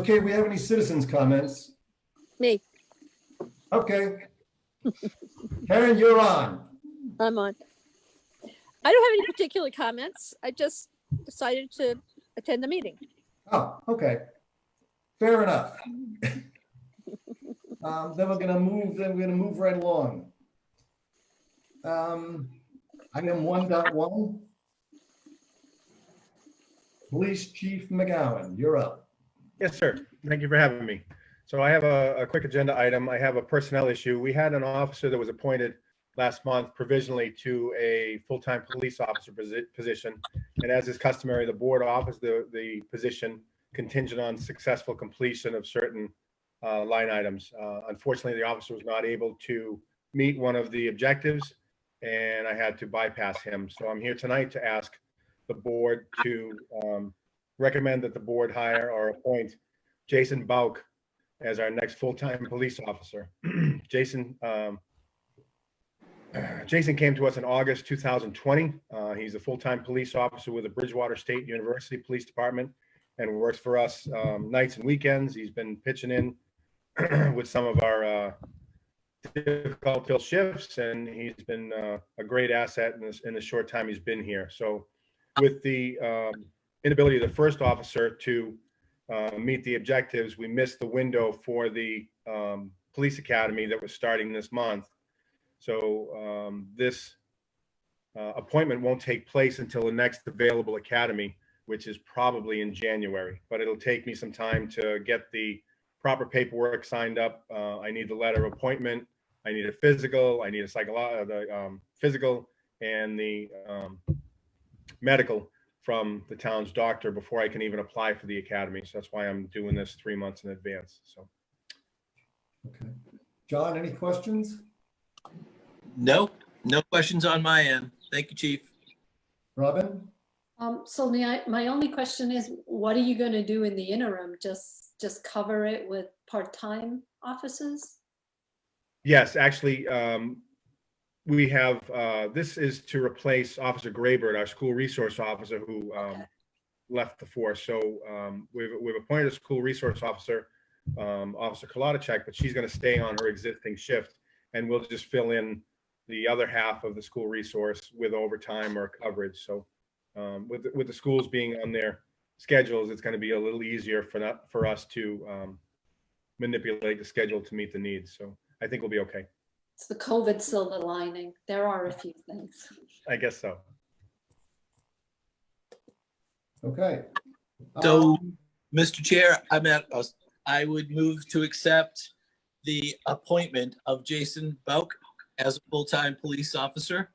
Okay, we have any citizens' comments? Me, Okay. Karen, you're on. I'm on. I don't have any particular comments. I just decided to attend the meeting. Oh, okay. Fair enough. Then we're gonna move right along. Item 1.1. Police Chief McGowan, you're up. Yes, sir. Thank you for having me. So I have a quick agenda item. I have a personnel issue. We had an officer that was appointed last month provisionally to a full-time police officer position. And as is customary, the board offers the position contingent on successful completion of certain line items. Unfortunately, the officer was not able to meet one of the objectives, and I had to bypass him. So I'm here tonight to ask the board to recommend that the board hire or appoint Jason Bauck as our next full-time police officer. Jason came to us in August 2020. He's a full-time police officer with the Bridgewater State University Police Department and works for us nights and weekends. He's been pitching in with some of our difficult shifts, and he's been a great asset in the short time he's been here. So with the inability of the first officer to meet the objectives, we missed the window for the police academy that was starting this month. So this appointment won't take place until the next available academy, which is probably in January, but it'll take me some time to get the proper paperwork signed up. I need the letter of appointment. I need a physical. I need a physical and the medical from the town's doctor before I can even apply for the academy. So that's why I'm doing this 3 months in advance. So. Okay. John, any questions? No questions on my end. Thank you, Chief. Robin? So my only question is, what are you going to do in the interim? Just cover it with part-time officers? Yes, actually, we have, this is to replace Officer Graybird, our school resource officer who left the force. So we've appointed a school resource officer, Officer Kolodachek, but she's going to stay on her existing shift, and we'll just fill in the other half of the school resource with overtime or coverage. So with the schools being on their schedules, it's going to be a little easier for us to manipulate the schedule to meet the needs. So I think we'll be okay. It's the COVID silver lining. There are a few things. I guess so. Okay. So, Mr. Chair, I would move to accept the appointment of Jason Bauck as a full-time police officer,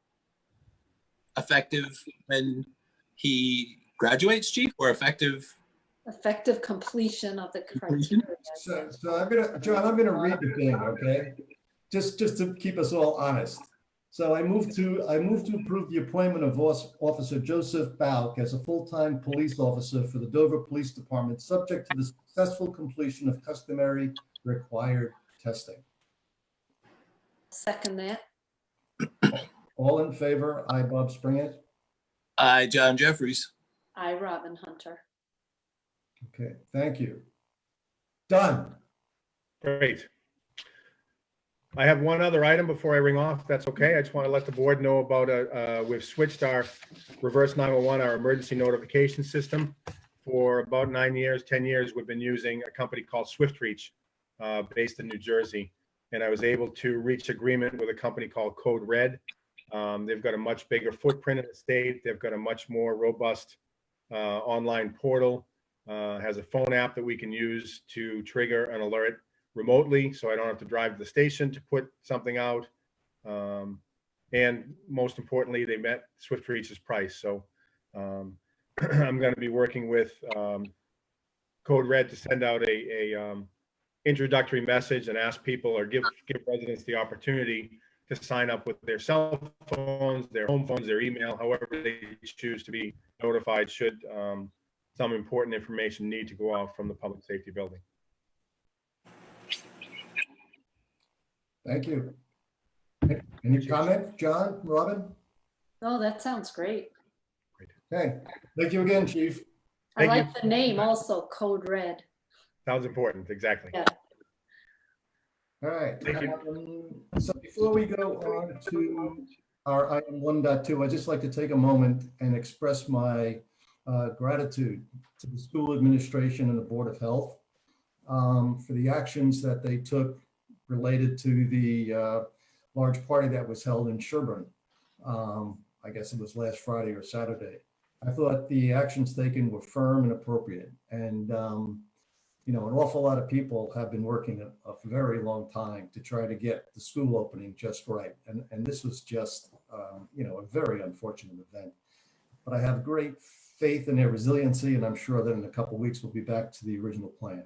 effective when he graduates, Chief, or effective Completion of the criteria. So I'm gonna read the thing, okay? Just to keep us all honest. So I move to approve the appointment of Officer Joseph Bauck as a full-time police officer for the Dover Police Department, subject to the successful completion of customary required testing. Second that. All in favor? Aye, Bob Springett. Aye, John Jeffries. I, Robin Hunter. Okay, thank you. Done. Great. I have one other item before I ring off. That's okay. I just want to let the board know about we've switched our reverse 911, our emergency notification system. For about 9 years, 10 years, we've been using a company called SwiftReach based in New Jersey. And I was able to reach agreement with a company called Code Red. They've got a much bigger footprint in the state. They've got a much more robust online portal. Has a phone app that we can use to trigger an alert remotely, so I don't have to drive to the station to put something out. And most importantly, they met SwiftReach's price. So I'm going to be working with Code Red to send out a introductory message and ask people, or give residents the opportunity to sign up with their cell phones, their home phones, their email, however they choose to be notified should some important information need to go out from the public safety building. Thank you. Any comment, John, Robin? Oh, that sounds great. Okay, thank you again, Chief. I like the name also, Code Red. Sounds important, exactly. Yeah. All right. Thank you. So before we go on to our item 1.2, I'd just like to take a moment and express my gratitude to the school administration and the Board of Health for the actions that they took related to the large party that was held in Sherburne. I guess it was last Friday or Saturday. I thought the actions taken were firm and appropriate. And you know, an awful lot of people have been working a very long time to try to get the school opening just right. And this was just, you know, a very unfortunate event. But I have great faith in their resiliency, and I'm sure that in a couple of weeks, we'll be back to the original plan.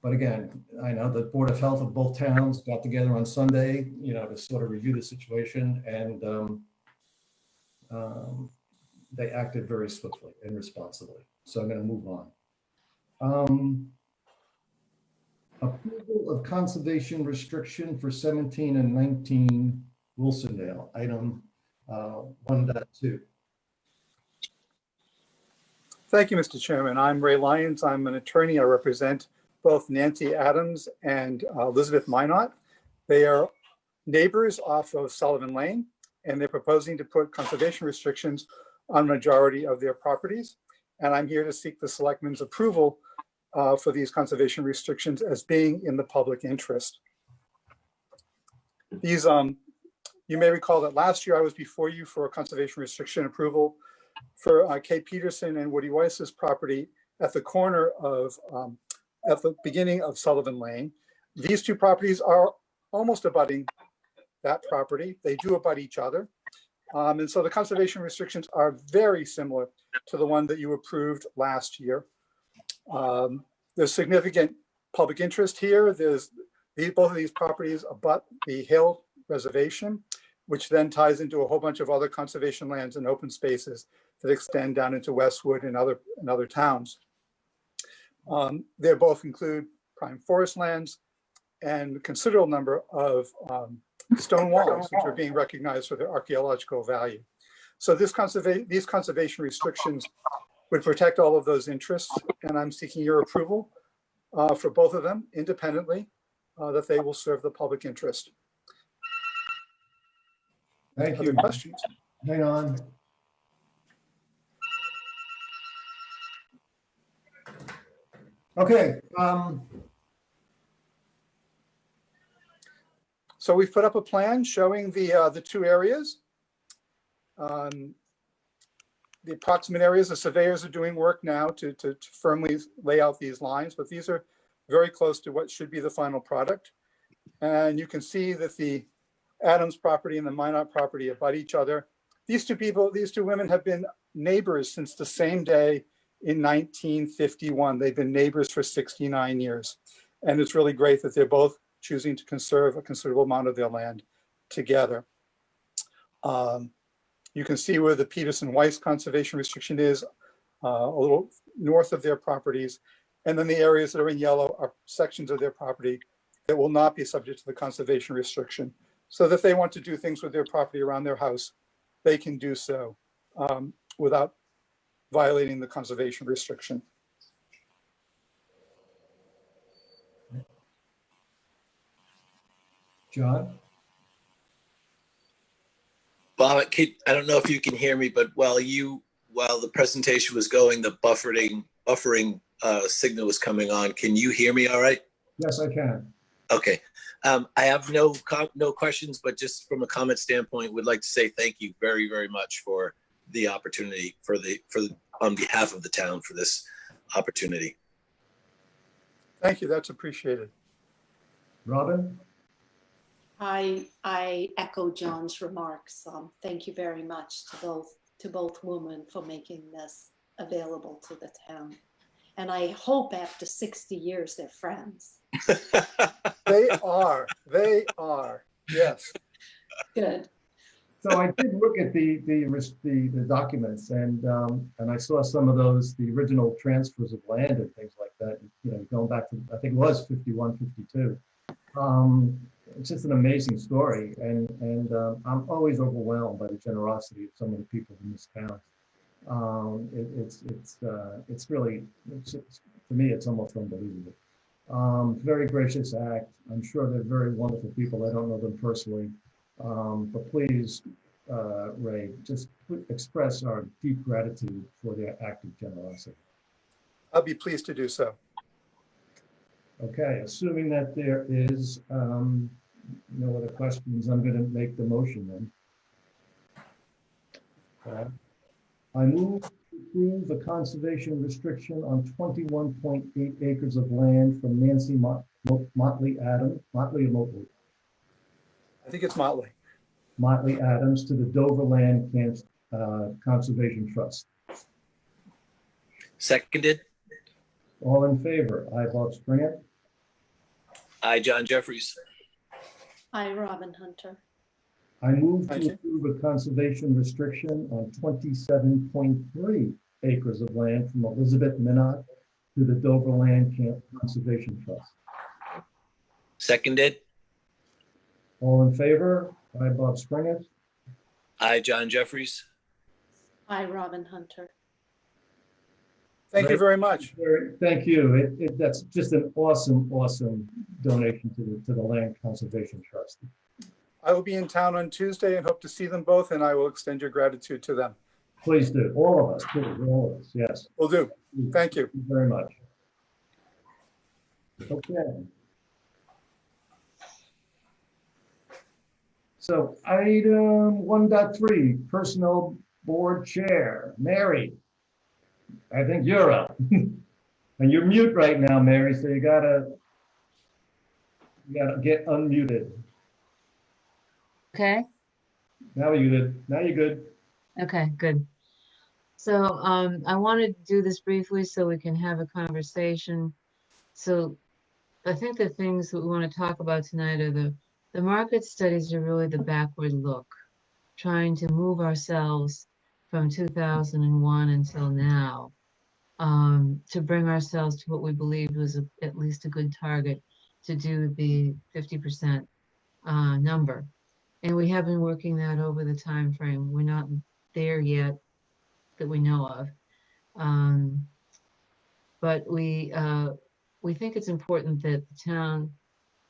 But again, I know the Board of Health of both towns got together on Sunday, you know, to sort of review the situation, and they acted very swiftly and responsibly. So I'm going to move on. Approval of conservation restriction for 17 and 19 Wilsondale, item 1.2. Thank you, Mr. Chairman. I'm Ray Lyons. I'm an attorney. I represent both Nancy Adams and Elizabeth Minot. They are neighbors off of Sullivan Lane, and they're proposing to put conservation restrictions on a majority of their properties. And I'm here to seek the Selectmen's approval for these conservation restrictions as being in the public interest. These, you may recall that last year I was before you for a conservation restriction approval for Kay Peterson and Woody Weiss's property at the corner of, at the beginning of Sullivan Lane. These two properties are almost abutting that property. They do abut each other. And so the conservation restrictions are very similar to the one that you approved last year. There's significant public interest here. Both of these properties abut the Hale Reservation, which then ties into a whole bunch of other conservation lands and open spaces that extend down into Westwood and other towns. They both include prime forest lands and a considerable number of stone walls, which are being recognized for their archaeological value. So these conservation restrictions would protect all of those interests, and I'm seeking your approval for both of them independently, that they will serve the public interest. Thank Other you. questions? Hang on. Okay. So we've put up a plan showing the two areas. The approximate areas, the surveyors are doing work now to firmly lay out these lines, but these are very close to what should be the final product. And you can see that the Adams property and the Minot property abut each other. These two women have been neighbors since the same day in 1951. They've been neighbors for 69 years. And it's really great that they're both choosing to conserve a considerable amount of their land together. You can see where the Peterson-Weiss conservation restriction is, a little north of their properties. And then the areas that are in yellow are sections of their property that will not be subject to the conservation restriction. So that if they want to do things with their property around their house, they can do so without violating the conservation restriction. John? Bauck, I don't know if you can hear me, but while the presentation was going, the buffering signal was coming on. Can you hear me all right? Yes, I can. Okay. I have no questions, but just from a comment standpoint, would like to say thank you very, very much for the opportunity on behalf of the town for this opportunity. Thank you, that's appreciated. Robin? I echo John's remarks. Thank you very much to both women for making this available to the town. And I hope after 60 years they're friends. They are, yes. Good. So I did look at the documents, and I saw some of those, the original transfers of land and things like that, you know, going back to, I think it was 51, 52. It's just an amazing story, and I'm always overwhelmed by the generosity of so many people in this town. It's really, to me, it's almost unbelievable. Very gracious act. I'm sure they're very wonderful people. I don't know them personally. But please, Ray, just express our deep gratitude for their act of generosity. I'll be pleased to do so. Okay, assuming that there is no other questions, I'm going to make the motion then. I move to approve the conservation restriction on 21.8 acres of land from Nancy Motley Adams, Motley I think it's Motley. Adams to the Dover Land Conservation Trust. Seconded. All in favor? I, Bauck Springer. I, John Jeffries. Hi, Robin Hunter. I move Thank to you. approve a conservation restriction on 27.3 acres of land from Elizabeth Minot to the Dover Land Conservation Trust. Seconded. All in favor? I, Bauck Springer. I, John Jeffries. Hi, Robin Hunter. Thank you very much. Thank you. That's just an awesome donation to the Land Conservation Trust. I will be in town on Tuesday and hope to see them both, and I will extend your gratitude to them. Please do. All of us, please, all of us. Yes. Will do. Thank you. Thank you very much. Okay. So item 1.3, Personnel Board Chair, Mary. I think you're up. And you're mute right now, Mary, so you gotta get unmuted. Okay, Now you're good. Now you're good. okay, good. So I wanted to do this briefly so we can have a conversation. So I think the things that we want to talk about tonight are the market studies are really the backward look, trying to move ourselves from 2001 until now, to bring ourselves to what we believed was at least a good target to do the 50% number. And we have been working that over the time frame. We're not there yet that we know of. But we think it's important that the town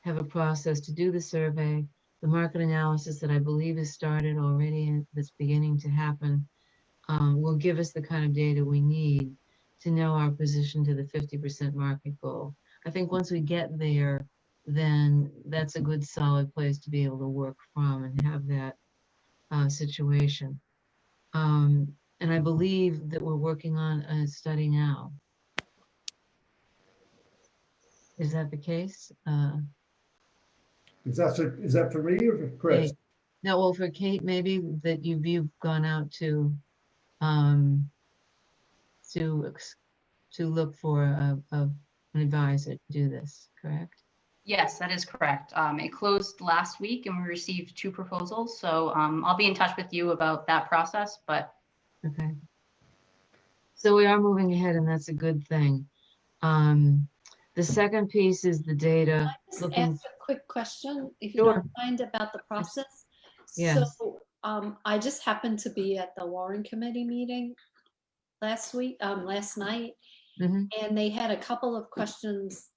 have a process to do the survey, the market analysis that I believe has started already and that's beginning to happen, will give us the kind of data we need to know our position to the 50% market goal. I think once we get there, then that's a good solid place to be able to work from and have that situation. And I believe that we're working on a study now. Is that the case? Is that for me or for Chris? Kate. No, well, for Kate, maybe that you've gone out to look for an advisor to do this, correct? Yes, that is correct. It closed last week and we received 2 proposals. So I'll be in touch with you about that process, but. Okay. So we are moving ahead and that's a good thing. The second piece is the data. Can I just Looking. ask a quick question, if you Sure. don't mind, about the process? Yes. So I just happened to be at the Warren Committee meeting last night, and they had a couple of questions,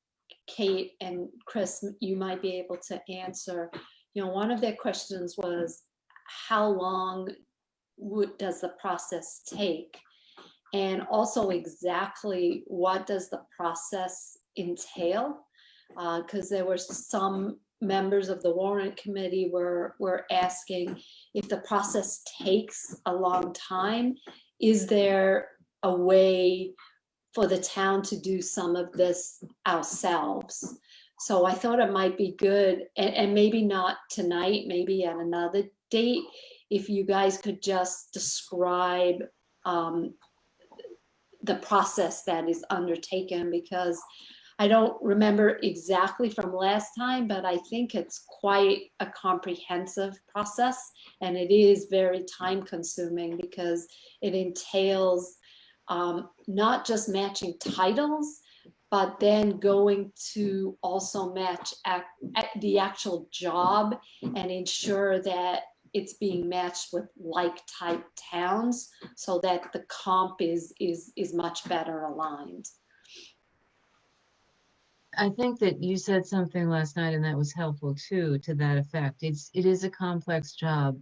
Kate and Chris, you might be able to answer. You know, one of their questions was, how long does the process take? And also exactly what does the process entail? Because there were some members of the warrant committee were asking, if the process takes a long time, is there a way for the town to do some of this ourselves? So I thought it might be good, and maybe not tonight, maybe at another date, if you guys could just describe the process that is undertaken, because I don't remember exactly from last time, but I think it's quite a comprehensive process, and it is very time consuming because it entails not just matching titles, but then going to also match the actual job and ensure that it's being matched with like type towns so that the comp is much better aligned. I think that you said something last night and that was helpful too, to that effect. It is a complex job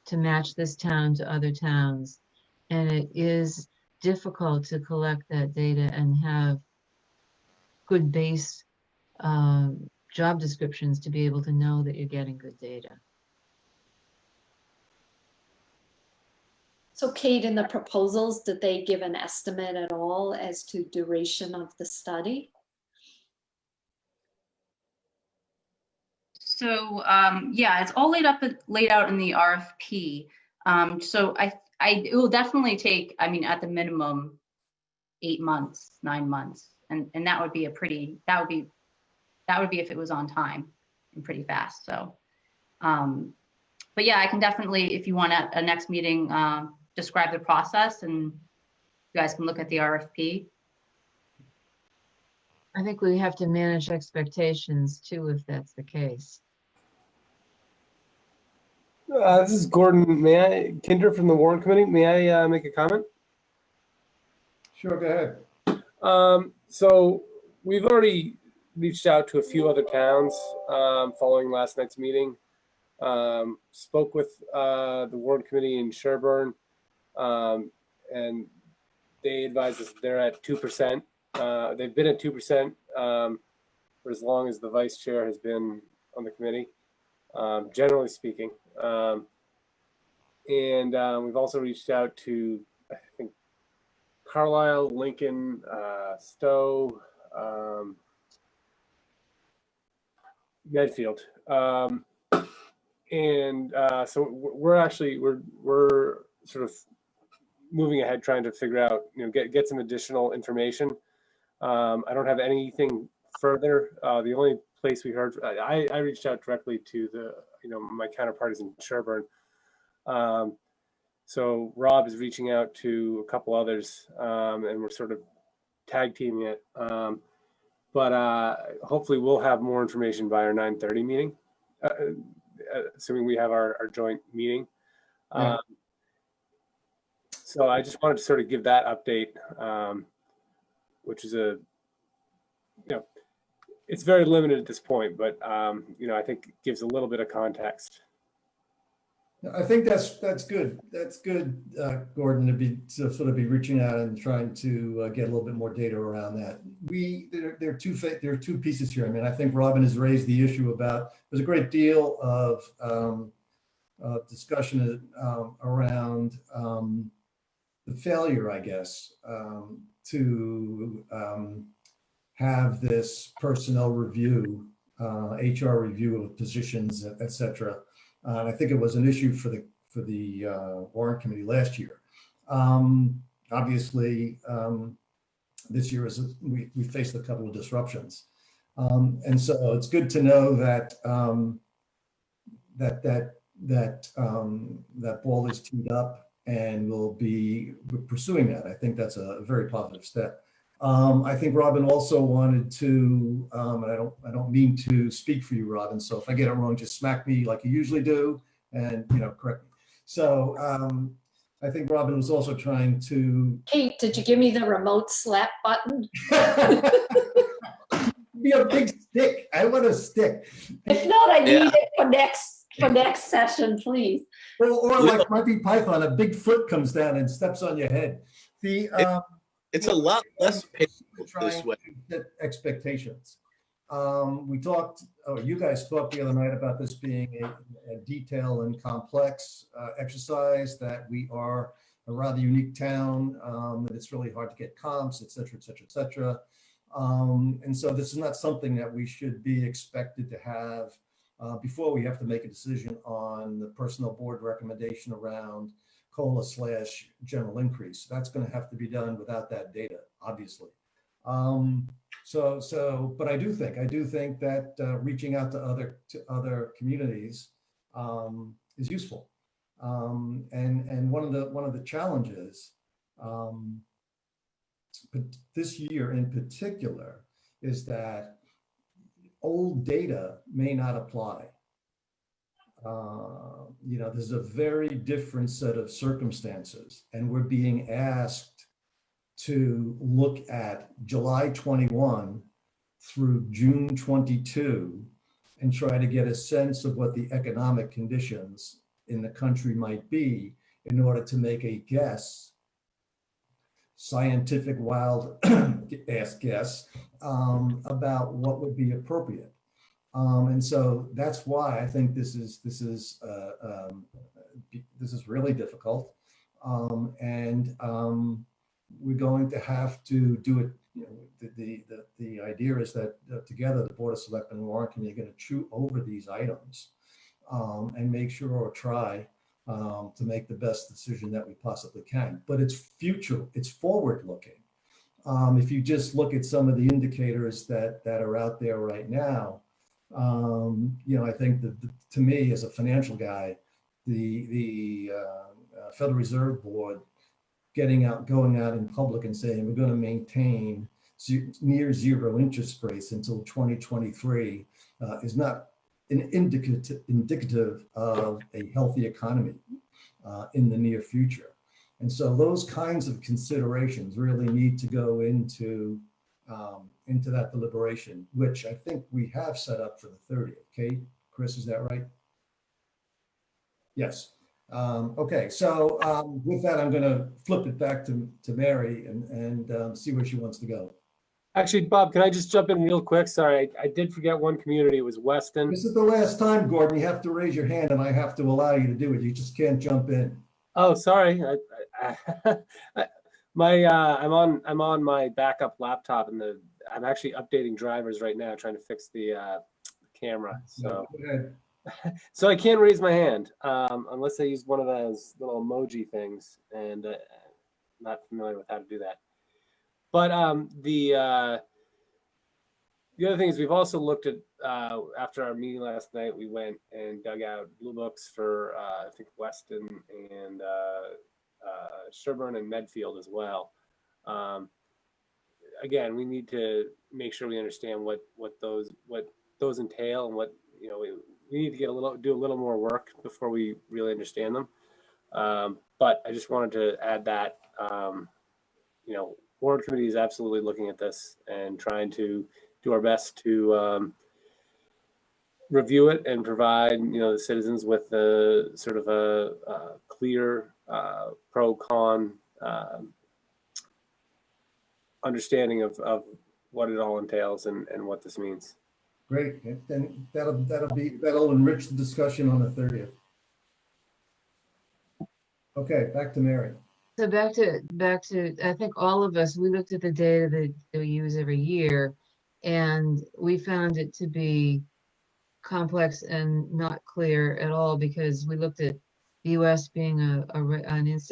to match this town to other towns. And it is difficult to collect that data and have good base job descriptions to be able to know that you're getting good data. So Kate, in the proposals, did they give an estimate at all as to duration of the study? So yeah, it's all laid out in the RFP. So it will definitely take, I mean, at the minimum, 8 months, 9 months, and that would be that would be if it was on time and pretty fast. So, but yeah, I can definitely, if you want a next meeting, describe the process, and you guys can look at the RFP. I think we have to manage expectations too, if that's the case. This is Gordon. Kinder from the Warrant Committee. May I make a comment? Sure, go ahead. So we've already reached out to a few other towns following last night's meeting. Spoke with the Warrant Committee in Sherburne, and they advised us they're at 2%. They've been at 2% for as long as the vice chair has been on the committee, generally speaking. And we've also reached out to, I think, Carlisle, Lincoln, Stowe, Medfield. So we're sort of moving ahead, trying to figure out, get some additional information. I don't have anything further. The only place we heard, I reached out directly to my counterparties in Sherburne. So Rob is reaching out to a couple others, and we're sort of tag teaming it. But hopefully we'll have more information by our 9:30 meeting, assuming we have our joint meeting. Yeah. So I just wanted to sort of give that update, which is it's very limited at this point, but I think it gives a little bit of context. I think that's good. That's good, Gordon, to sort of be reaching out and trying to get a little bit more data around that. There are two pieces here. I mean, I think Robin has raised the issue about, there's a great deal of discussion around the failure, I guess, to have this personnel review, HR review of positions, et cetera. And I think it was an issue for the Warrant Committee last year. Obviously, this year we faced a couple of disruptions, and so it's good to know that that ball is teed up, and we're pursuing that. I think that's a very positive step. I think Robin also wanted to, and I don't mean to speak for you, Robin, so if I get it wrong, just smack me like you usually do, and correct me. So I think Robin was also trying to. Kate, did you give me the remote slap button? Be a big stick. I want a stick. If not, I need it for next session, please. Or like Monty Python, a big foot comes down and steps on your head. It's a lot less painful this way. Set expectations. You guys talked the other night about this being a detailed and complex exercise, that we are a rather unique town, that it's really hard to get comps, et cetera, et cetera, et cetera. And so this is not something that we should be expected to have before we have to make a decision on the personnel board recommendation around COLA/general increase. That's going to have to be done without that data, obviously. But I do think that reaching out to other communities is useful. And one of the challenges this year in particular is that old data may not apply. There's a very different set of circumstances, and we're being asked to look at July 21 through June 22 and try to get a sense of what the economic conditions in the country might be in order to make a guess, scientific wild ass guess, about what would be appropriate. And so that's why I think this is really difficult. We're going to have to do it. You know, the idea is that together the Board of Selectmen and Warrant Committee are going to chew over these items and make sure or try to make the best decision that we possibly can. But it's future, it's forward looking. If you just look at some of the indicators that are out there right now, you know, I think that to me as a financial guy, the Federal Reserve Board going out in public and saying we're going to maintain near zero interest rates until 2023 is not an indicative of a healthy economy in the near future. And so those kinds of considerations really need to go into that deliberation, which I think we have set up for the 30th. Kate, Chris, is that right? Yes. Okay, so with that, I'm going to flip it back to Mary and see where she wants to go. Actually, Bob, can I just jump in real quick? Sorry, I did forget one community. It was Weston. This is the last time, Gordon. You have to raise your hand, and I have to allow you to do it. You just can't jump in. Oh, sorry. I'm on my backup laptop, and I'm actually updating drivers right now, trying to fix the camera. So. Go ahead. So I can't raise my hand unless I use one of those little emoji things, and I'm not familiar with how to do that. But the other thing is we've also looked at, after our meeting last night, we went and dug out blue books for I think Weston and Sherburne and Medfield as well. Again, we need to make sure we understand what those entail and what, you know, we need to do a little more work before we really understand them. But I just wanted to add that, you know, Warrant Committee is absolutely looking at this and trying to do our best to review it and provide, you know, the citizens with a sort of a clear pro-con understanding of what it all entails and what this means. Great, and that'll enrich the discussion on the 30th. Okay, back to Mary. So back to, I think all of us, we looked at the data that we use every year, and we found it to be complex and not clear at all, because we looked at the US being an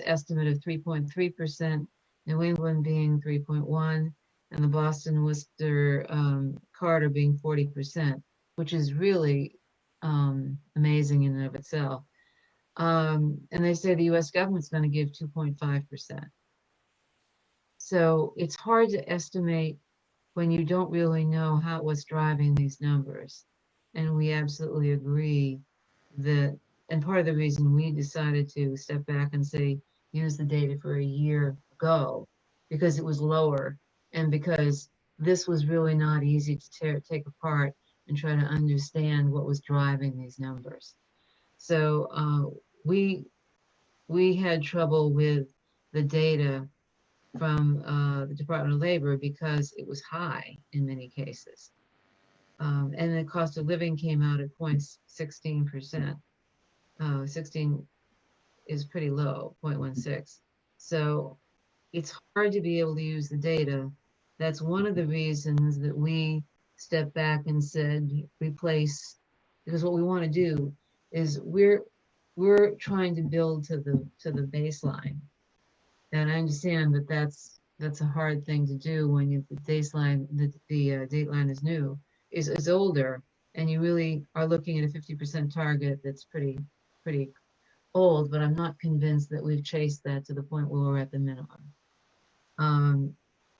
estimate of 3.3%, New England being 3.1%, and the Boston Worcester Carter being 40%, which is really amazing in and of itself. And they say the US government's going to give 2.5%. So it's hard to estimate when you don't really know what's driving these numbers. And we absolutely agree that, and part of the reason we decided to step back and say, use the data for a year ago, because it was lower and because this was really not easy to take apart and try to understand what was driving these numbers. So we had trouble with the data from the Department of Labor because it was high in many cases. And the cost of living came out at 0.16%. 16 is pretty low, 0.16. So it's hard to be able to use the data. That's one of the reasons that we stepped back and said replace, because what we want to do is we're trying to build to the baseline. And I understand that that's a hard thing to do when the baseline, the dateline is new, is older, and you really are looking at a 50% target that's pretty old, but I'm not convinced that we've chased that to the point where we're at the minimum.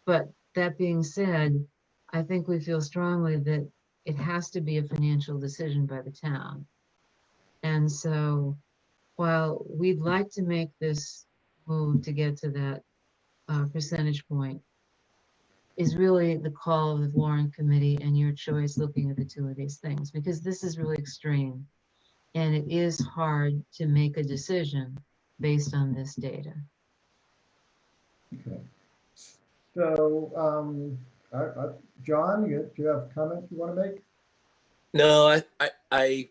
But that being said, I think we feel strongly that it has to be a financial decision by the town. And so while we'd like to make this move to get to that percentage point, is really the call of the warrant committee and your choice looking at the two of these things, because this is really extreme. And it is hard to make a decision based on this data. Okay. So, John, do you have a comment you want to make? No, I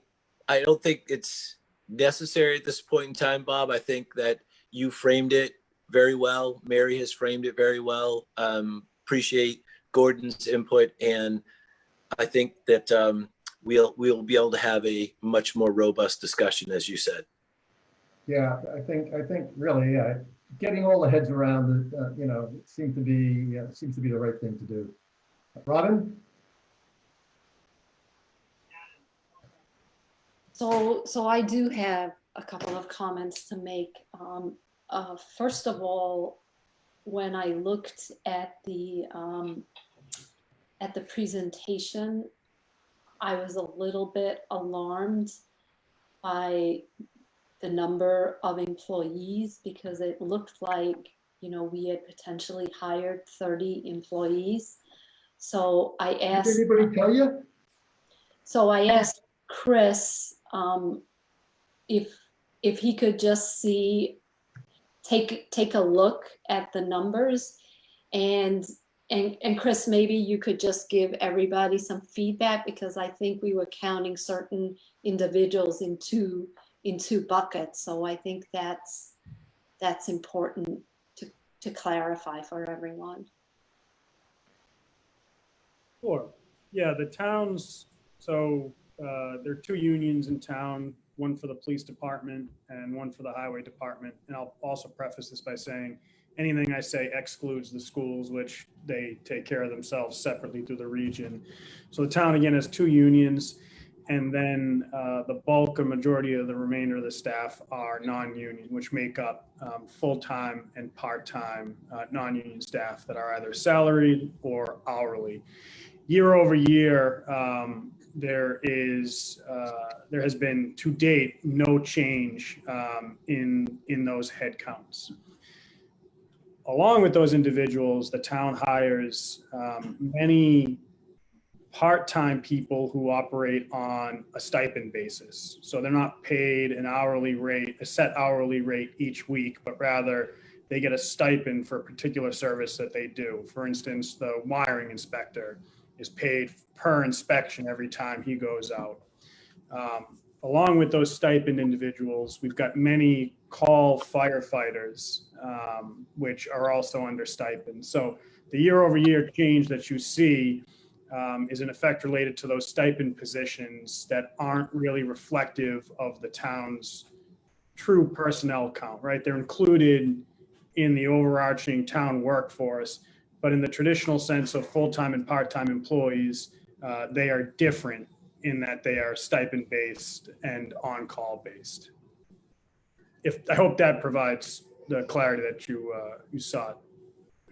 don't think it's necessary at this point in time, Bob. I think that you framed it very well. Mary has framed it very well. Appreciate Gordon's input, and I think that we'll be able to have a much more robust discussion, as you said. Yeah, I think really, getting all the heads around it, seems to be the right thing to do. Robin? So I do have a couple of comments to make. First of all, when I looked at the presentation, I was a little bit alarmed by the number of employees, because it looked like, we had potentially hired 30 employees. So I asked. Did anybody tell you? So I asked Chris if he could just take a look at the numbers, and Chris, maybe you could just give everybody some feedback, because I think we were counting certain individuals in two buckets. So I think that's important to clarify for everyone. Sure. Yeah, the towns, so there are two unions in town, one for the police department and one for the highway department. And I'll also preface this by saying anything I say excludes the schools, which they take care of themselves separately through the region. So the town, again, has two unions. And then the bulk or majority of the remainder of the staff are non-union, which make up full-time and part-time non-union staff that are either salaried or hourly. Year over year, there has been to date no change in those headcounts. Along with those individuals, the town hires many part-time people who operate on a stipend basis. So they're not paid an hourly rate, a set hourly rate each week, but rather they get a stipend for a particular service that they do. For instance, the wiring inspector is paid per inspection every time he goes out. Along with those stipend individuals, we've got many call firefighters, which are also under stipend. So the year over year change that you see is in effect related to those stipend positions that aren't really reflective of the town's true personnel count, right? They're included in the overarching town workforce, but in the traditional sense of full-time and part-time employees, they are different in that they are stipend-based and on-call based. I hope that provides the clarity that you sought.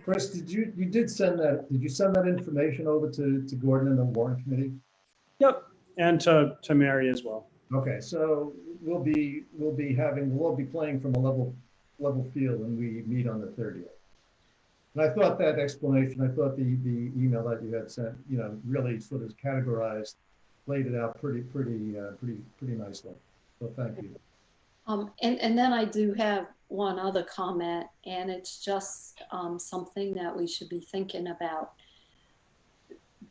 Chris, did you send that information over to Gordon and the warrant committee? Yep, and to Mary as well. Okay, so we'll be playing from a level field when we meet on the 30th. And I thought that explanation, I thought the email that you had sent, really sort of categorized, laid it out pretty nicely. So thank you. And then I do have one other comment, and it's just something that we should be thinking about.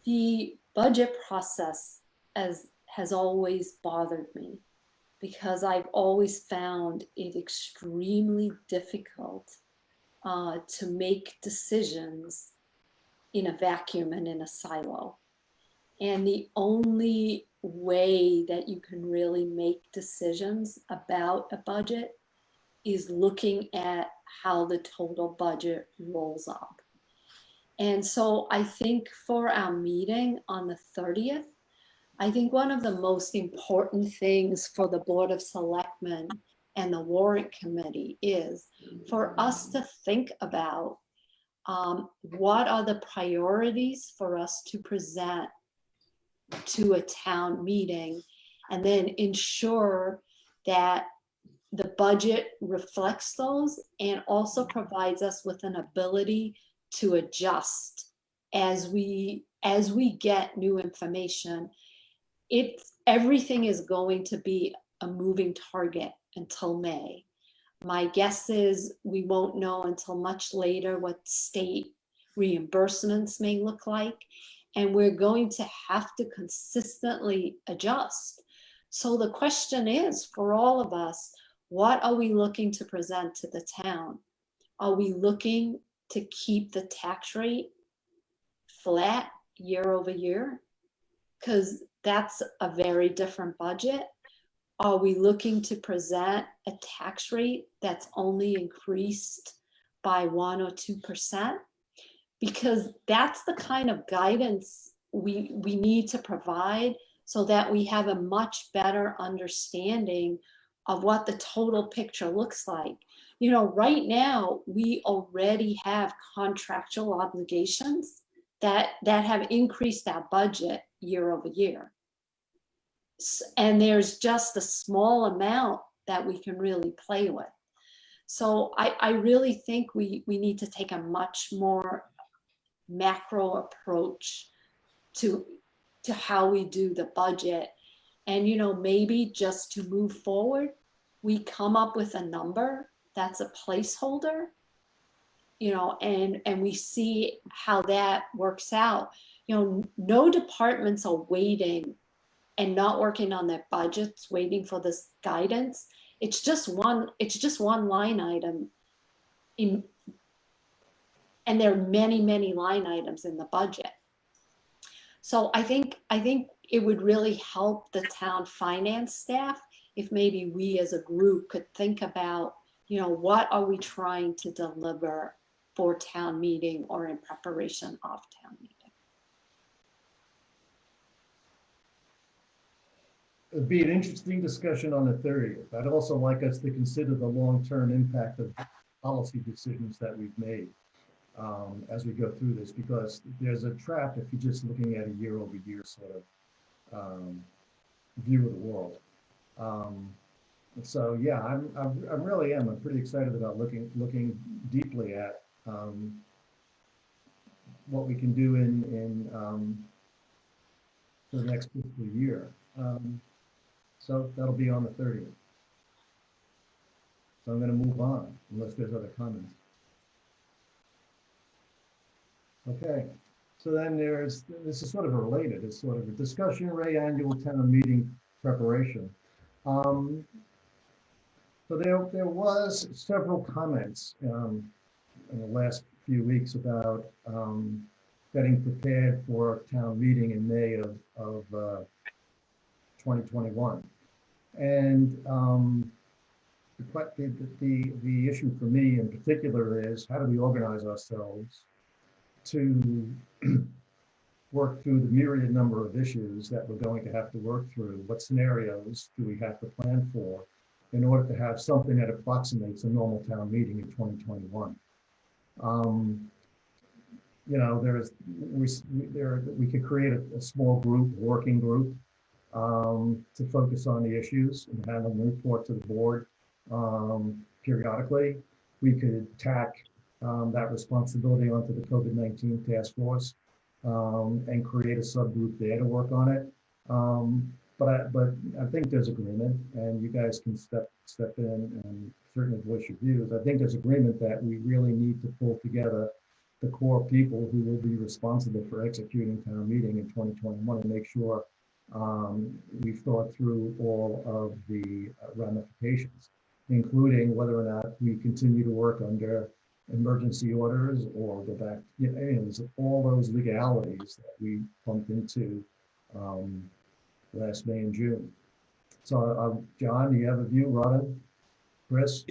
The budget process has always bothered me, because I've always found it extremely difficult to make decisions in a vacuum and in a silo. And the only way that you can really make decisions about a budget is looking at how the total budget rolls up. And so I think for our meeting on the 30th, I think one of the most important things for the Board of Selectmen and the Warrant Committee is for us to think about what are the priorities for us to present to a town meeting, and then ensure that the budget reflects those and also provides us with an ability to adjust as we get new information, everything is going to be a moving target until May. My guess is we won't know until much later what state reimbursements may look like, and we're going to have to consistently adjust. So the question is, for all of us, what are we looking to present to the town? Are we looking to keep the tax rate flat year over year? Because that's a very different budget. Are we looking to present a tax rate that's only increased by 1 or 2%? Because that's the kind of guidance we need to provide so that we have a much better understanding of what the total picture looks like. You know, right now, we already have contractual obligations that have increased our budget year over year. And there's just a small amount that we can really play with. So I really think we need to take a much more macro approach to how we do the budget. And, you know, maybe just to move forward, we come up with a number that's a placeholder, you know, and we see how that works out. You know, no departments are waiting and not working on their budgets, waiting for this guidance. It's just one line item and there are many, many line items in the budget. So I think it would really help the town finance staff if maybe we as a group could think about, you know, what are we trying to deliver for town meeting or in preparation of town meeting. It'd be an interesting discussion on the 30th. I'd also like us to consider the long-term impact of policy decisions that we've made as we go through this, because there's a trap if you're just looking at a year-over-year sort of view of the world. So yeah, I really am. I'm pretty excited about looking deeply at what we can do in for the next fiscal year. So that'll be on the 30th. So I'm going to move on unless there's other comments. Okay, so then this is sort of related. It's sort of a discussion array annual town meeting preparation. So there was several comments in the last few weeks about getting prepared for town meeting in May of 2021. And the issue for me in particular is how do we organize ourselves to work through the myriad number of issues that we're going to have to work through? What scenarios do we have to plan for in order to have something that approximates a normal town meeting in 2021? You know, we could create a small group, working group, to focus on the issues and have them report to the board periodically. We could tack that responsibility onto the COVID-19 task force and create a subgroup there to work on it. But I think there's agreement, and you guys can step in and certainly voice your views. I think there's agreement that we really need to pull together the core people who will be responsible for executing town meeting in 2021 and make sure we've thought through all of the ramifications, including whether or not we continue to work under emergency orders or go back, you know, there's all those legalities that we bumped into last May and June. So John, do you have a view? Robin? Chris?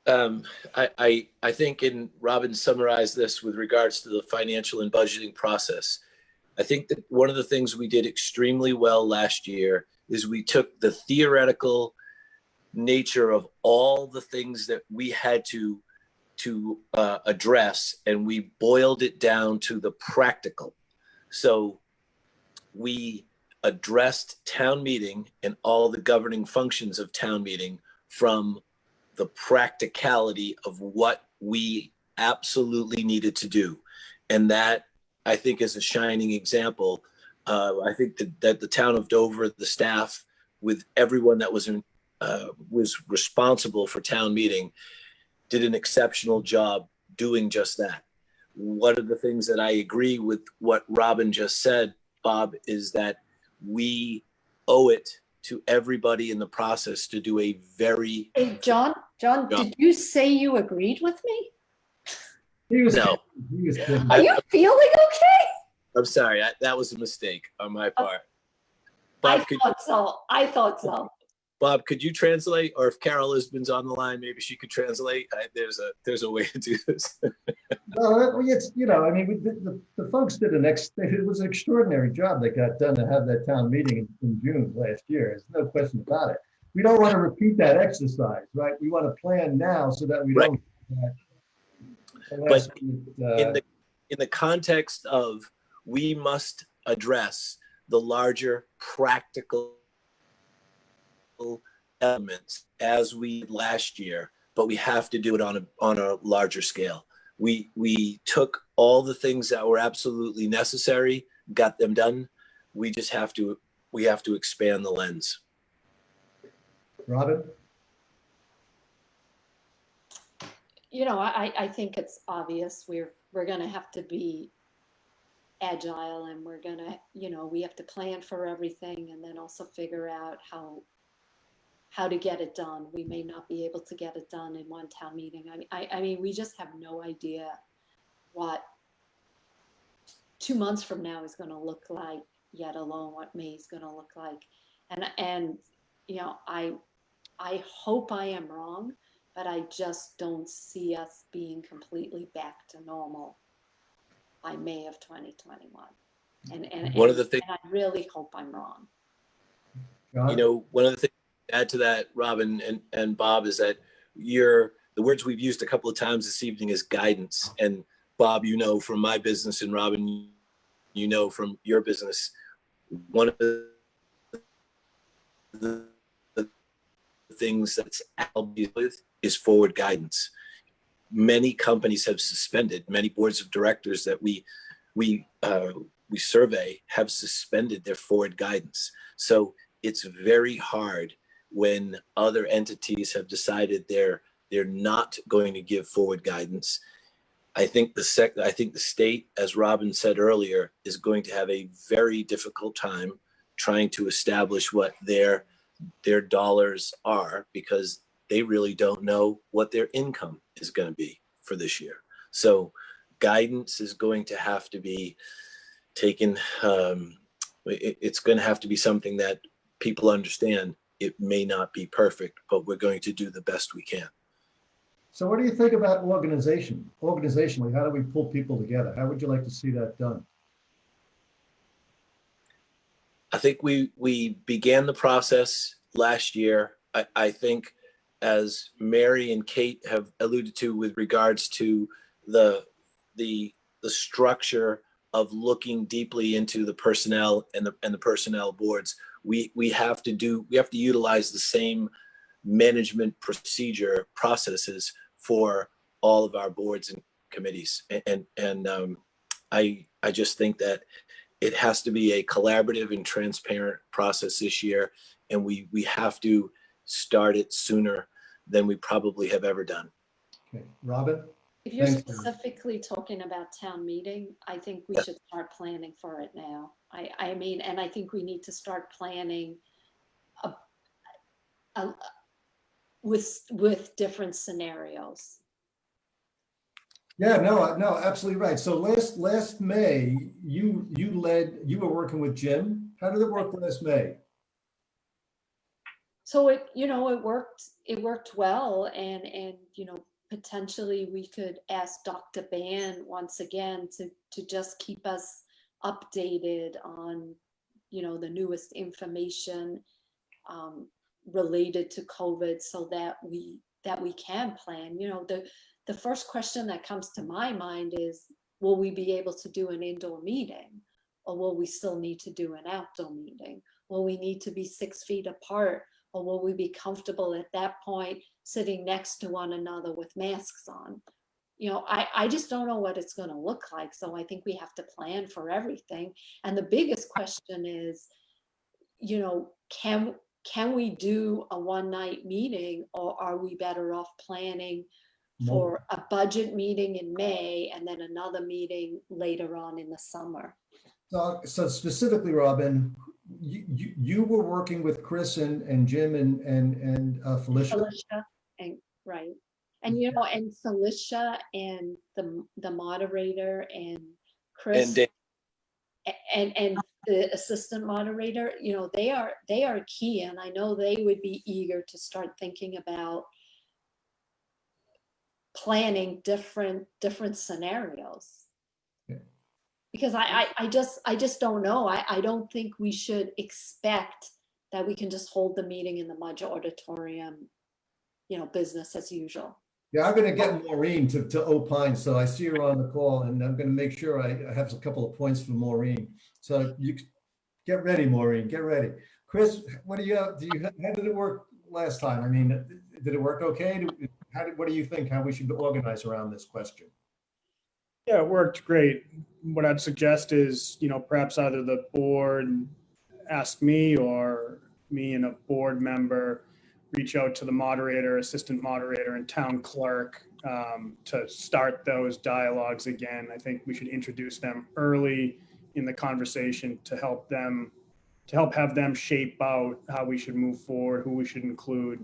I think Robin summarized this with regards to the financial and budgeting process. I think that one of the things we did extremely well last year is we took the theoretical nature of all the things that we had to address, and we boiled it down to the practical. So we addressed town meeting and all the governing functions of town meeting from the practicality of what we absolutely needed to do. And that I think is a shining example. I think that the town of Dover, the staff, with everyone that was responsible for town meeting, did an exceptional job doing just that. One of the things that I agree with what Robin just said, Bob, is that we owe it to everybody in the process to do a very Hey, John, did you say you agreed with me? He was No. kidding. He was kidding. Are you feeling okay? I'm sorry, that was a mistake on my part. I Bob, thought so. Bob, could you translate? Or if Caryl Isbin's on the line, maybe she could translate. There's a way to do this. Well, it's, I mean, the folks did it was an extraordinary job that got done to have that town meeting in June last year. There's no question about it. We don't want to repeat that exercise, right? We want to plan now so that we Right. don't. But in the context of, we must address the larger practical elements as we did last year, but we have to do it on a larger scale. We took all the things that were absolutely necessary, got them done. We just have to expand the lens. Robin? I think it's obvious we're going to have to be agile, and we're going to, we have to plan for everything, and then also figure out how to get it done. We may not be able to get it done in one town meeting. I mean, we just have no idea what 2 months from now is going to look like, yet alone what May is going to look like. And I hope I am wrong, but I just don't see us being completely back to normal by May of 2021. And One of the things, I really hope I'm wrong. one of the things to add to that, Robin and Bob, is that the words we've used a couple of times this evening is guidance. And Bob, from my business, and Robin, from your business, one of the things that's always with is forward guidance. Many companies have suspended, many boards of directors that we survey have suspended their forward guidance. So it's very hard when other entities have decided they're not going to give forward guidance. I think the state, as Robin said earlier, is going to have a very difficult time trying to establish what their dollars are, because they really don't know what their income is going to be for this year. So guidance is going to have to be taken. It's going to have to be something that people understand. It may not be perfect, but we're going to do the best we can. So what do you think about organizationally? How do we pull people together? How would you like to see that done? I think we began the process last year. I think, as Mary and Kate have alluded to, with regards to the structure of looking deeply into the personnel and the personnel boards, we have to utilize the same management processes for all of our boards and committees. And I just think that it has to be a collaborative and transparent process this year, and we have to start it sooner than we probably have ever done. Okay, Robin? If you're Thanks. specifically talking about town meeting, I think we should start planning for it now. I mean, and I think we need to start planning with different scenarios. Yeah, no, absolutely right. So last May, you were working with Jim. How did it work last May? So it worked well, and potentially we could ask Dr. Ban once again to just keep us updated on the newest information related to COVID, so that we can plan. The first question that comes to my mind is, will we be able to do an indoor meeting, or will we still need to do an outdoor meeting? Will we need to be 6 feet apart, or will we be comfortable at that point sitting next to one another with masks on? you know, I just don't know what it's going to look like. So I think we have to plan for everything. And the biggest question is, you know, can we do a one-night meeting, or are we better off planning for a budget meeting in May and then another meeting later on in the summer? So specifically, Robin, you were working with Chris and Jim and Felicia. Felicia, and right. And, you know, and Felicia and the moderator and Chris And Dave. and the assistant moderator, you know, they are key. And I know they would be eager to start thinking about planning different scenarios. Yeah. Because I just don't know. I don't think we should expect that we can just hold the meeting in the Mudge Auditorium, you know, business as usual. Yeah, I'm going to get Maureen to opine. So I see her on the call, and I'm going to make sure I have a couple of points for Maureen. So you get ready, Maureen. Get ready. Chris, what do you have? How did it work last time? I mean, did it work okay? What do you think? How we should organize around this question? Yeah, it worked great. What I'd suggest is, you know, perhaps either the board ask me, or me and a board member reach out to the moderator, assistant moderator, and town clerk to start those dialogues again. I think we should introduce them early in the conversation to help have them shape out how we should move forward, who we should include.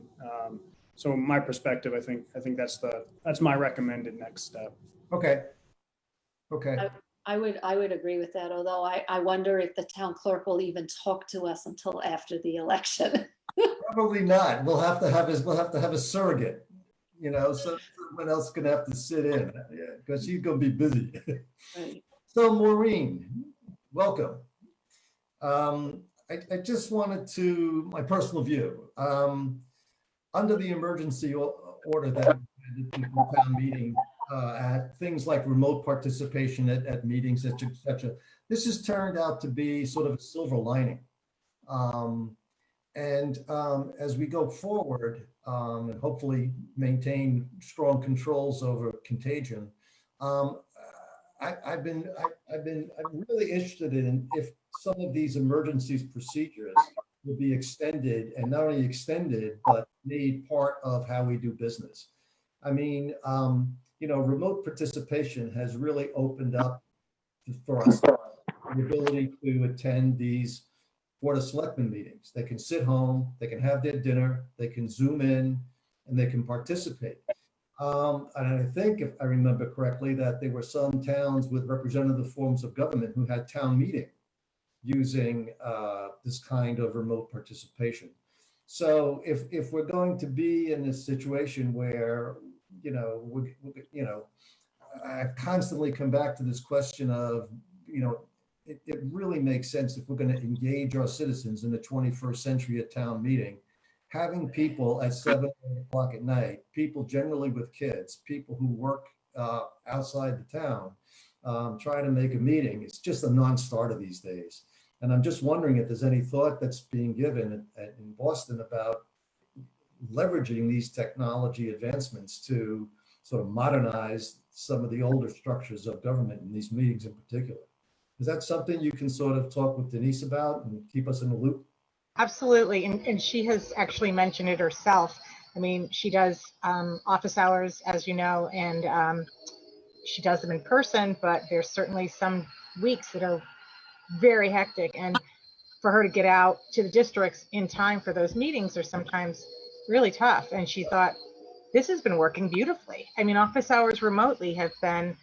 So my perspective, I think that's my recommended next step. Okay. Okay. I would agree with that, although I wonder if the town clerk will even talk to us until after the election. Probably not. We'll have to have a surrogate, you know, so someone else gonna have to sit in, because she's gonna be busy. Right. So Maureen, welcome. I just wanted to, my personal view, under the emergency order that the town meeting at things like remote participation at meetings, et cetera, this has turned out to be sort of a silver lining. As we go forward and hopefully maintain strong controls over contagion, I'm really interested in if some of these emergency procedures will be extended, and not only extended, but made part of how we do business. I mean, you know, remote participation has really opened up for us the ability to attend these Board of Selectmen meetings. They can sit home, they can have their dinner, they can Zoom in, and they can participate. And I think, if I remember correctly, that there were some towns with representative forms of government who had town meeting using this kind of remote participation. So if we're going to be in this situation where, you know, I've constantly come back to this question of, you know, it really makes sense if we're going to engage our citizens in the 21st century at town meeting, having people at 7 o'clock at night, people generally with kids, people who work outside the town, try to make a meeting. It's just a non-starter these days. And I'm just wondering if there's any thought that's being given in Boston about leveraging these technology advancements to sort of modernize some of the older structures of government in these meetings in particular. Is that something you can sort of talk with Denise about and keep us in the loop? Absolutely, and she has actually mentioned it herself. I mean, she does office hours, as you know, and she does them in person, but there's certainly some weeks that are very hectic, and for her to get out to the districts in time for those meetings are sometimes really tough. And she thought, this has been working beautifully. I mean, office hours remotely have been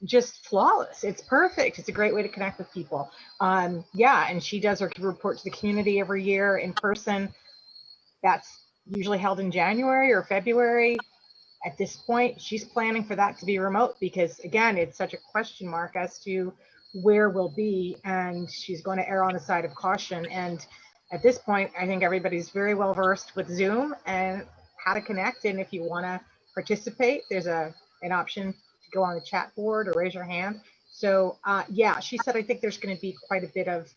just flawless. It's perfect. It's a great way to connect with people. Yeah, and she does her report to the community every year in person. That's usually held in January or February. At this point, she's planning for that to be remote because, again, it's such a question mark as to where we'll be, and she's going to err on the side of caution. And at this point, I think everybody's very well versed with Zoom and how to connect. And if you want to participate, there's an option to go on the chat board or raise your hand. So yeah, she said, I think there's going to be quite a bit of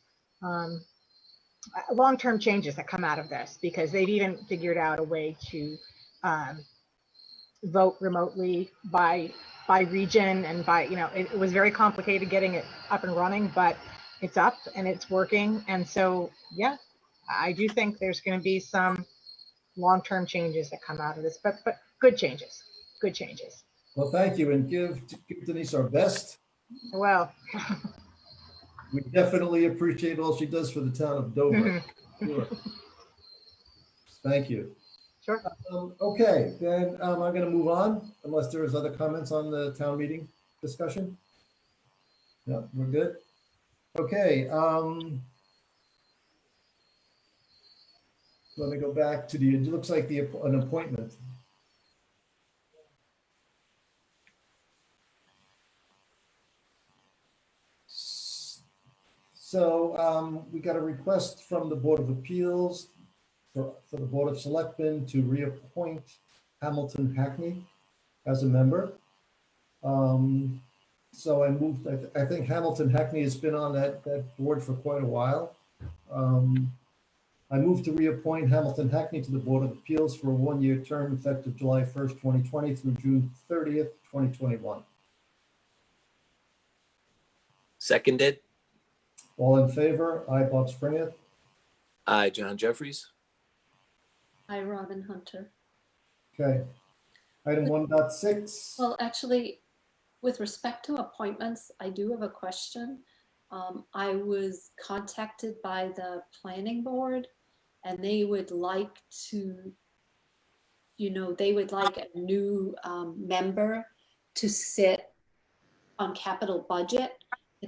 long-term changes that come out of this, because they've even figured out a way to vote remotely by by region and by, it was very complicated getting it up and running, but it's up and it's working. And so, yeah, I do think there's going to be some long-term changes that come out of this, but good changes, good changes. Well, thank you, and give Denise our best. Well, We definitely appreciate all she does for the town of Dover. Sure. Thank you. sure. Okay, then I'm going to move on unless there is other comments on the town meeting discussion. No, we're good. Okay. Let me go back to it looks like an appointment. So we got a request from the Board of Appeals for the Board of Selectmen to reappoint Hamilton Hackney as a member. So I moved, I think Hamilton Hackney has been on that board for quite a while. I moved to reappoint Hamilton Hackney to the Board of Appeals for a one-year term effective July 1st, 2020 through June 30th, 2021. Seconded. All in favor? Aye, Bob Springer. Aye, John Jeffries. Hi, Robin Hunter. Okay. Item 1.6. Well, actually, with respect to appointments, I do have a question. I was contacted by the planning board and they would like to, they would like a new member to sit on capital budget.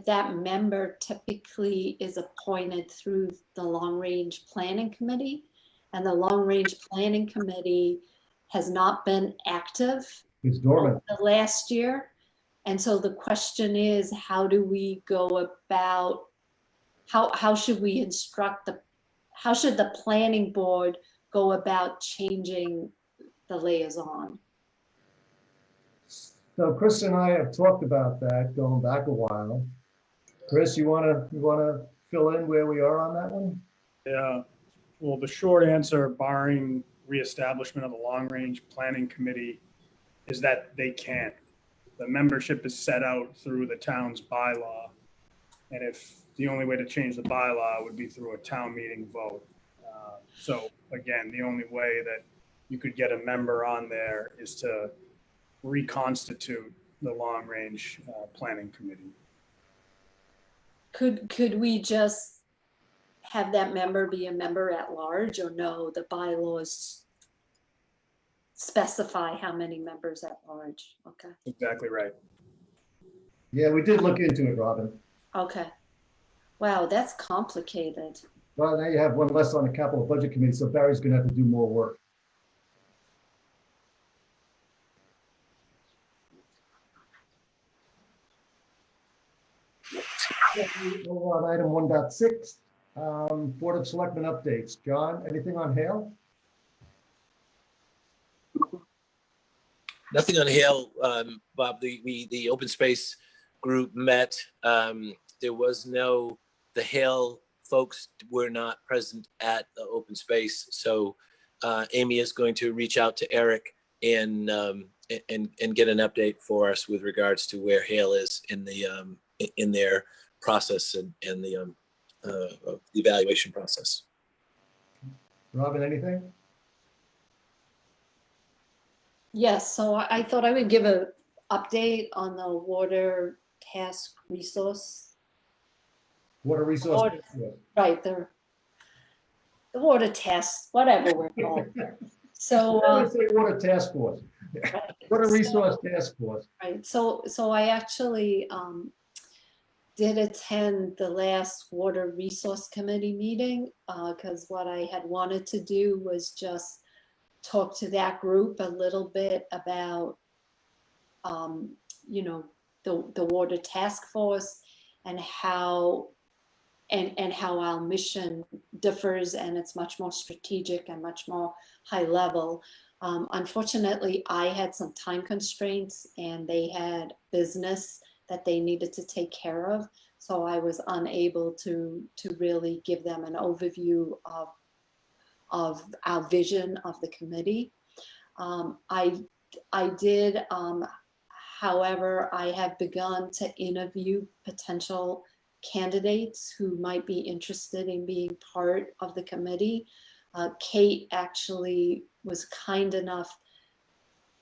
That member typically is appointed through the Long Range Planning Committee, and the Long Range Planning Committee has not been active It's dormant. the last year. And so the question is, how do we go about, how should we how should the planning board go about changing the liaison? So Chris and I have talked about that going back a while. Chris, you wanna fill in where we are on that one? Yeah, well, the short answer, barring reestablishment of the Long Range Planning Committee, is that they can't. The membership is set out through the town's bylaw. And if the only way to change the bylaw would be through a town meeting vote. So again, the only way that you could get a member on there is to reconstitute the Long Range Planning Committee. Could we just have that member be a member at large, or no, the bylaws specify how many members at large? Okay. Exactly right. Yeah, we did look into it, Robin. Okay. Wow, that's complicated. Well, now you have one less on the capital budget committee, so Barry's gonna have to do more work. Move on, item 1.6, Board of Selectmen updates. John, anything on Hale? Nothing on Hale, Bob. The open space group met. There was the Hale folks were not present at the open space, so Amy is going to reach out to Eric and get an update for us with regards to where Hale is in their process and the evaluation process. Robin, anything? Yes, so I thought I would give an update on the water task resource. Water resource. Right, the water test, whatever we're called. So I would say water task force. right, Water so- resource task force. Right, so I actually did attend the last Water Resource Committee meeting because what I had wanted to do was just talk to that group a little bit about, the water task force and how our mission differs, and it's much more strategic and much more high level. Unfortunately, I had some time constraints and they had business that they needed to take care of. So I was unable to really give them an overview of our vision of the committee. I did However, I have begun to interview potential candidates who might be interested in being part of the committee. Kate actually was kind enough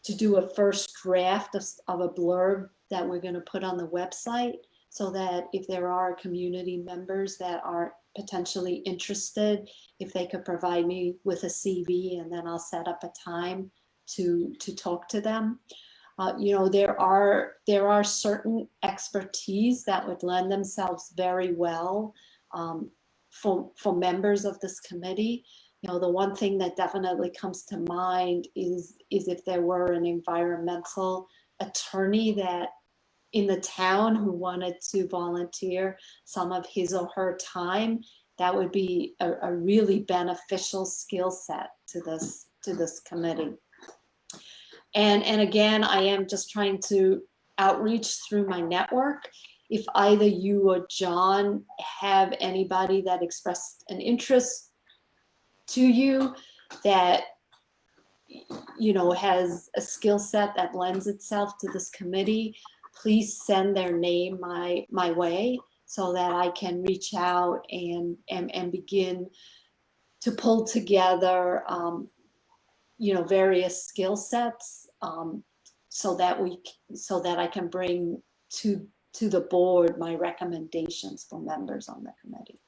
to do a first draft of a blurb that we're going to put on the website, so that if there are community members that are potentially interested, if they could provide me with a CV, and then I'll set up a time to talk to them. You know, there are certain expertise that would lend themselves very well for members of this committee. You know, the one thing that definitely comes to mind is if there were an environmental attorney that in the town who wanted to volunteer some of his or her time, that would be a really beneficial skill set to this committee. And again, I am just trying to outreach through my network. If either you or John have anybody that expressed an interest to you that, you know, has a skill set that lends itself to this committee, please send their name my way so that I can reach out and begin to pull together you know, various skill sets so that I can bring to the board my recommendations for members on the committee.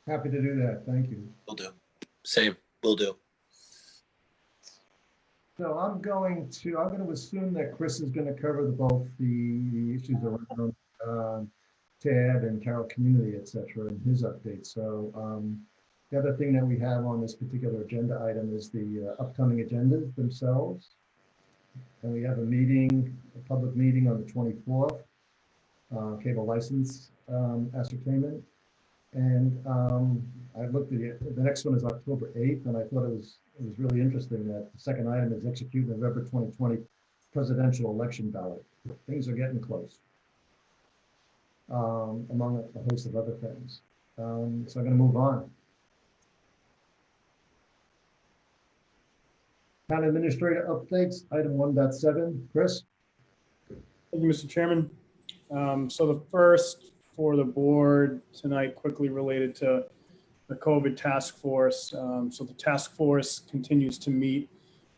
Happy to do that. Thank you. Will do. Same, will do. So I'm going to assume that Chris is going to cover both the issues around TAD and Caryl Community, et cetera, in his update. So the other thing that we have on this particular agenda item is the upcoming agendas themselves. And we have a public meeting on the 24th, cable license ascertainment. And I looked at it, the next one is October 8th, and I thought it was really interesting that the second item is execute November 2020 presidential election ballot. Things are getting close, among a host of other things. So I'm going to move on. Town administrator updates, item 1.7, Chris. Thank you, Mr. Chairman. So the first for the board tonight, quickly related to the COVID task force. So the task force continues to meet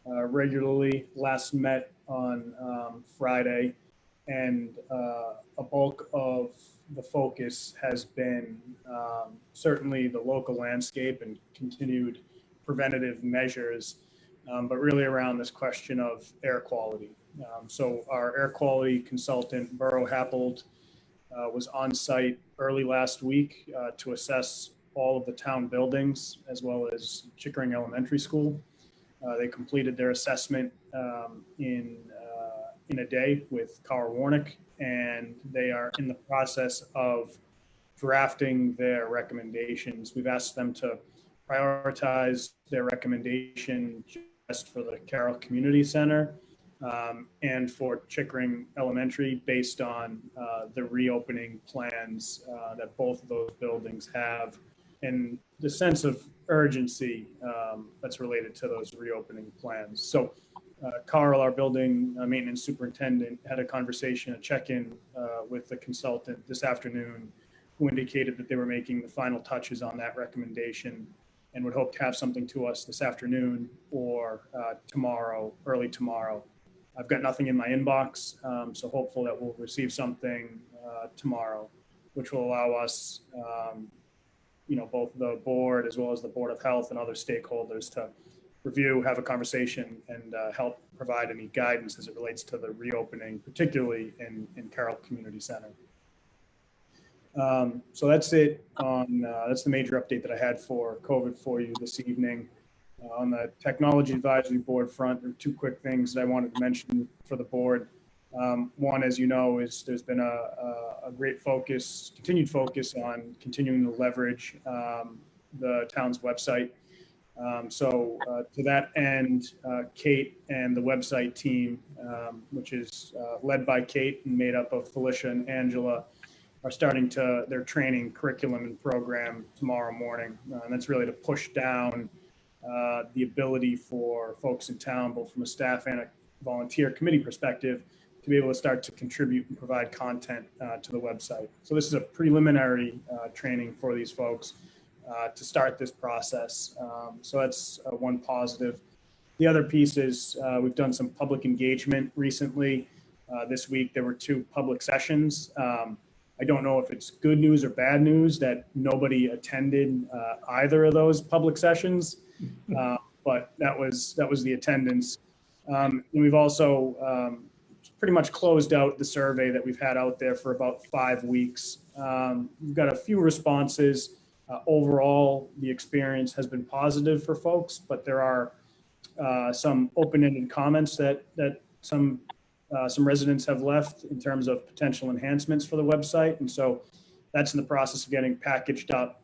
regularly. Last met on Friday, and a bulk of the focus has been certainly the local landscape and continued preventative measures, but really around this question of air quality. So our air quality consultant, Borough Happold, was on site early last week to assess all of the town buildings as well as Chickering Elementary School. They completed their assessment in a day with Carl Warnick, and they are in the process of drafting their recommendations. We've asked them to prioritize their recommendation just for the Caryl Community Center and for Chickering Elementary based on the reopening plans that both of those buildings have and the sense of urgency that's related to those reopening plans. So Caryl, our building maintenance superintendent, had a conversation, a check-in with the consultant this afternoon, who indicated that they were making the final touches on that recommendation and would hope to have something to us this afternoon or tomorrow, early tomorrow. I've got nothing in my inbox, so hopeful that we'll receive something tomorrow, which will allow us, you know, both the board as well as the Board of Health and other stakeholders to review, have a conversation, and help provide any guidance as it relates to the reopening, particularly in Caryl Community Center. So that's it on, that's the major update that I had for COVID for you this evening. On the Technology Advisory Board front, there are two quick things that I wanted to mention for the board. One, as you know, is there's been a great focus, continued focus on continuing to leverage the town's website. So to that end, Kate and the website team, which is led by Kate and made up of Felicia and Angela, are starting their training curriculum and program tomorrow morning. And that's really to push down the ability for folks in town, both from a staff and a volunteer committee perspective to be able to start to contribute and provide content to the website. So this is a preliminary training for these folks to start this process. So that's one positive. The other piece is we've done some public engagement recently. This week there were 2 public sessions. I don't know if it's good news or bad news that nobody attended either of those public sessions, but that was the attendance. And we've also pretty much closed out the survey that we've had out there for about 5 weeks. We've got a few responses. Overall, the experience has been positive for folks, but there are some open-ended comments that some residents have left in terms of potential enhancements for the website. And so that's in the process of getting packaged up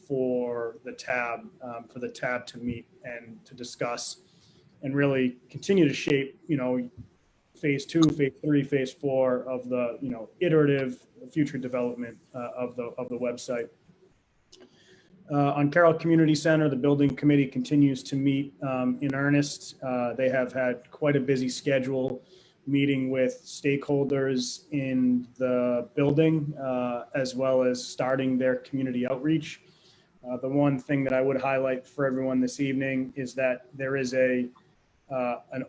for the tab to meet and to discuss and really continue to shape, phase 2, phase 3, phase 4 of the, iterative future development of the website. On Caryl Community Center, the building committee continues to meet in earnest. They have had quite a busy schedule, meeting with stakeholders in the building, as well as starting their community outreach. The one thing that I would highlight for everyone this evening is that there is an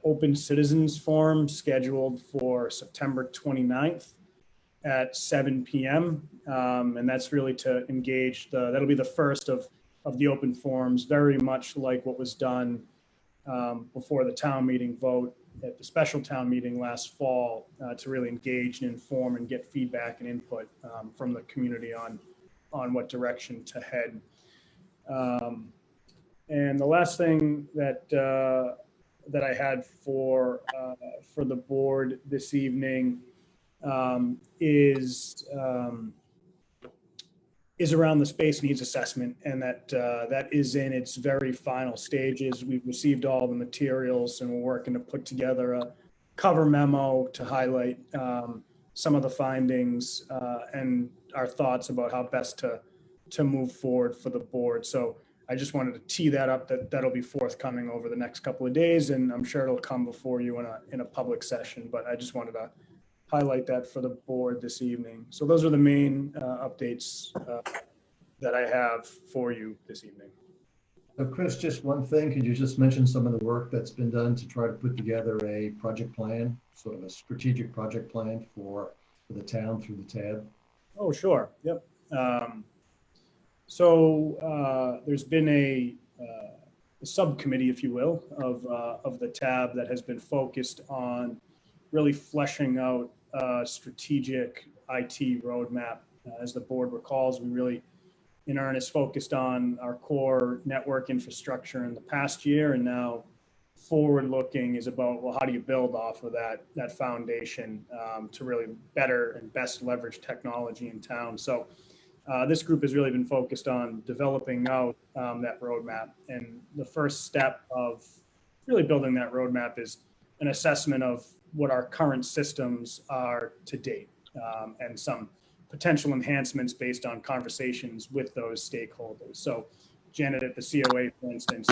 open citizens forum scheduled for September 29th at 7 p.m. And that's really to engage that'll be the first of the open forums, very much like what was done before the town meeting vote at the special town meeting last fall, to really engage and inform and get feedback and input from the community on what direction to head. And the last thing that I had for the board this evening is around the space needs assessment, and that is in its very final stages. We've received all the materials and we're working to put together a cover memo to highlight some of the findings and our thoughts about how best to move forward for the board. So I just wanted to tee that up, that'll be forthcoming over the next couple of days, and I'm sure it'll come before you in a public session, but I just wanted to highlight that for the board this evening. So those are the main updates that I have for you this evening. So Chris, just one thing, could you just mention some of the work that's been done to try to put together a project plan, sort of a strategic project plan for the town through the tab? Oh, sure. Yep. So there's been a subcommittee, if you will, of the tab that has been focused on really fleshing out a strategic IT roadmap. As the board recalls, we really in earnest focused on our core network infrastructure in the past year, and now forward looking is about, well, how do you build off of that foundation to really better and best leverage technology in town. So this group has really been focused on developing out that roadmap, and the first step of really building that roadmap is an assessment of what our current systems are to date, and some potential enhancements based on conversations with those stakeholders. So Janet at the COA, for instance,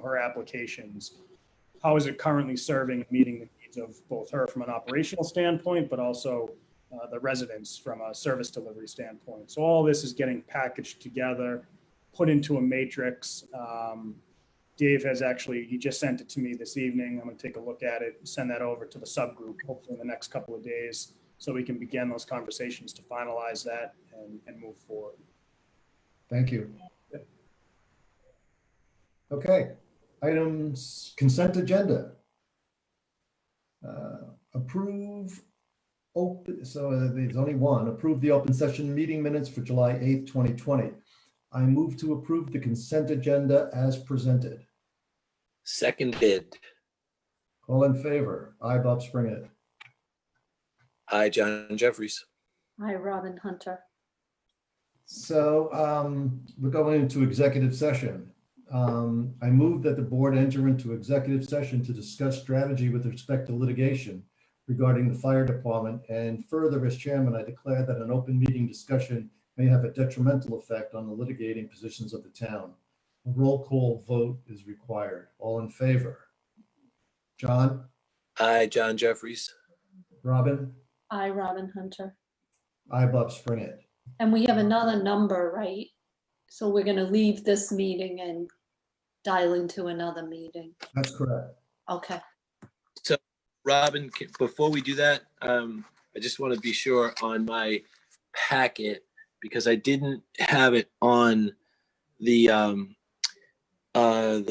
her applications, how is it currently serving and meeting the needs of both her from an operational standpoint, but also the residents from a service delivery standpoint. So all this is getting packaged together, put into a matrix. Dave has he just sent it to me this evening. I'm going to take a look at it, send that over to the subgroup, hopefully in the next couple of days, so we can begin those conversations to finalize that and move forward. Thank you. Yep. Okay, items, consent agenda. Approve open, so there's only one. Approve the open session meeting minutes for July 8th, 2020. I move to approve the consent agenda as presented. Seconded. All in favor? Aye, Bob Springett. Aye, John Jeffries. Hi, Robin Hunter. So we're going into executive session. I move that the board enter into executive session to discuss strategy with respect to litigation regarding the fire department, and further, as chairman, I declare that an open meeting discussion may have a detrimental effect on the litigating positions of the town. A roll call vote is required. All in favor? John? I, John Jeffries. Robin? I, Robin Hunter. I, Bob Sprinett. And we have another number, right? So we're gonna leave this meeting and dial into another meeting. That's correct. Okay. So, Robin, before we do that, I just want to be sure on my packet, because I didn't have it on the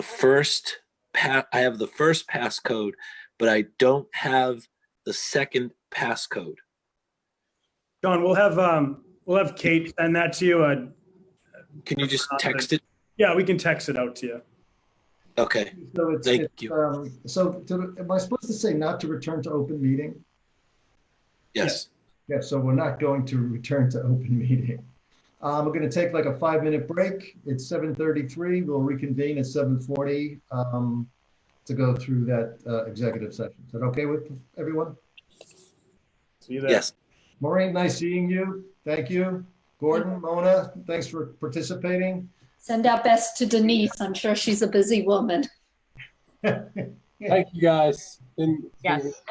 first I have the first passcode, but I don't have the second passcode. John, we'll have Kate send that to you. Can you just text it? Yeah, we can text it out to you. Okay. So it's, Thank it's, you. am I supposed to say not to return to open meeting? Yes. Yeah, so we're not going to return to open meeting. We're going to take like a 5-minute break. It's 7:33. We'll reconvene at 7:40 to go through that executive session. Is that okay with everyone? See you there. Yes. Maureen, nice seeing you. Thank you. Gordon, Mona, thanks for participating. Send our best to Denise. I'm sure she's a busy woman. Thank you, guys. Yes.